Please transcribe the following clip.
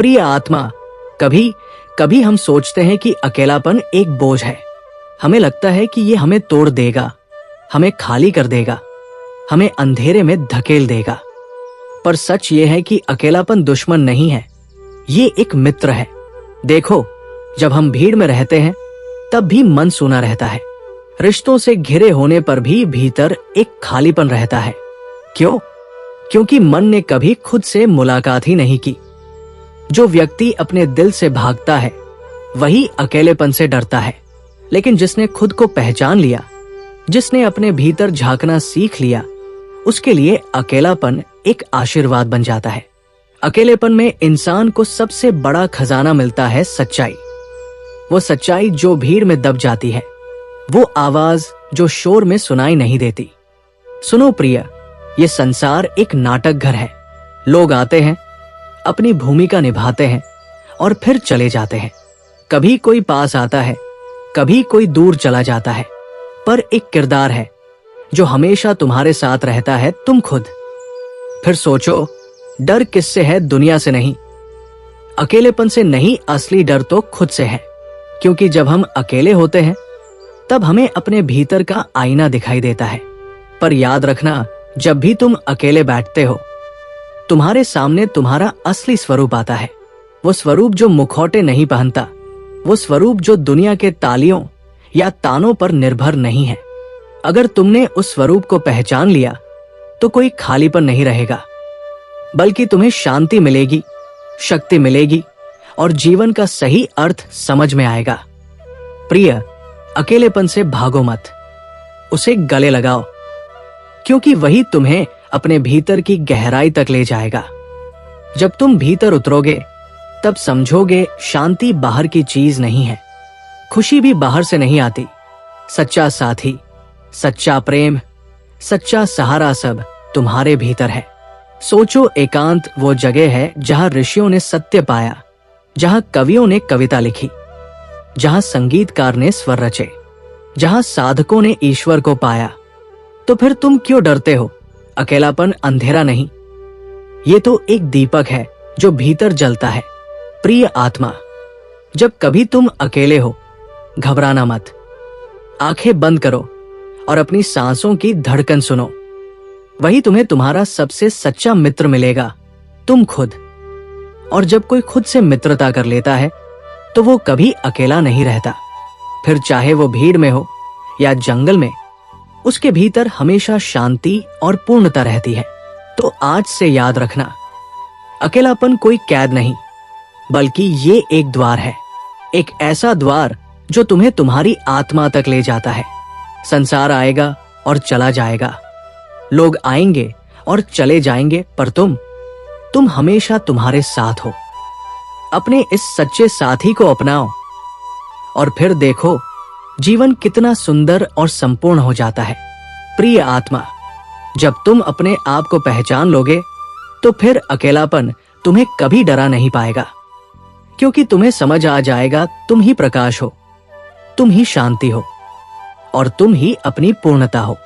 प्रिय आत्मा, कभी कभी हम सोचते हैं कि अकेलापन एक बोझ है। हमें लगता है कि ये हमें तोड़ देगा, हमें खाली कर देगा, हमें अंधेरे में धकेल देगा। पर सच ये है कि अकेलापन दुश्मन नहीं है, ये एक मित्र है। देखो, जब हम भीड़ में रहते हैं तब भी मन सूना रहता है। रिश्तों से घिरे होने पर भी भीतर एक खालीपन रहता है। क्यों? क्योंकि मन ने कभी खुद से मुलाकात ही नहीं की। जो व्यक्ति अपने दिल से भागता है वही अकेलेपन से डरता है, लेकिन जिसने खुद को पहचान लिया, जिसने अपने भीतर झांकना सीख लिया, उसके लिए अकेलापन एक आशीर्वाद बन जाता है। अकेलेपन में इंसान को सबसे बड़ा खजाना मिलता है सच्चाई। वो सच्चाई जो भीड़ में दब जाती है, वो आवाज जो शोर में सुनाई नहीं देती। सुनो प्रिय, ये संसार एक नाटक घर है। लोग आते हैं, अपनी भूमिका निभाते हैं और फिर चले जाते हैं। कभी कोई पास आता है, कभी कोई दूर चला जाता है, पर एक किरदार है जो हमेशा तुम्हारे साथ रहता है, तुम खुद। फिर सोचो, डर किससे है? दुनिया से नहीं, अकेलेपन से नहीं, असली डर तो खुद से है। क्योंकि जब हम अकेले होते हैं तब हमें अपने भीतर का आईना दिखाई देता है। पर याद रखना, जब भी तुम अकेले बैठते हो, तुम्हारे सामने तुम्हारा असली स्वरूप आता है। वो स्वरूप जो मुखौटे नहीं पहनता, वो स्वरूप जो दुनिया के तालियों या तानों पर निर्भर नहीं है। अगर तुमने उस स्वरूप को पहचान लिया तो कोई खालीपन नहीं रहेगा, बल्कि तुम्हें शांति मिलेगी, शक्ति मिलेगी और जीवन का सही अर्थ समझ में आएगा। प्रिय, अकेलेपन से भागो मत, उसे गले लगाओ, क्योंकि वही तुम्हें अपने भीतर की गहराई तक ले जाएगा। जब तुम भीतर उतरोगे तब समझोगे शांति बाहर की चीज नहीं है, खुशी भी बाहर से नहीं आती। सच्चा साथी, सच्चा प्रेम, सच्चा सहारा सब तुम्हारे भीतर है। सोचो, एकांत वो जगह है जहां ऋषियों ने सत्य पाया, जहां कवियों ने कविता लिखी, जहां संगीतकार ने स्वर रचे, जहां साधकों ने ईश्वर को पाया। तो फिर तुम क्यों डरते हो? अकेलापन अंधेरा नहीं, ये तो एक दीपक है जो भीतर जलता है। प्रिय आत्मा, जब कभी तुम अकेले हो, घबराना मत। आंखें बंद करो और अपनी सांसों की धड़कन सुनो। वही तुम्हें तुम्हारा सबसे सच्चा मित्र मिलेगा, तुम खुद। और जब कोई खुद से मित्रता कर लेता है तो वो कभी अकेला नहीं रहता। फिर चाहे वो भीड़ में हो या जंगल में, उसके भीतर हमेशा शांति और पूर्णता रहती है। तो आज से याद रखना, अकेलापन कोई कैद नहीं, बल्कि ये एक द्वार है, एक ऐसा द्वार जो तुम्हें तुम्हारी आत्मा तक ले जाता है। संसार आएगा और चला जाएगा, लोग आएंगे और चले जाएंगे, पर तुम हमेशा तुम्हारे साथ हो। अपने इस सच्चे साथी को अपनाओ और फिर देखो जीवन कितना सुंदर और संपूर्ण हो जाता है। प्रिय आत्मा, जब तुम अपने आप को पहचान लोगे तो फिर अकेलापन तुम्हें कभी डरा नहीं पाएगा, क्योंकि तुम्हें समझ आ जाएगा तुम ही प्रकाश हो, तुम ही शांति हो और तुम ही अपनी पूर्णता हो।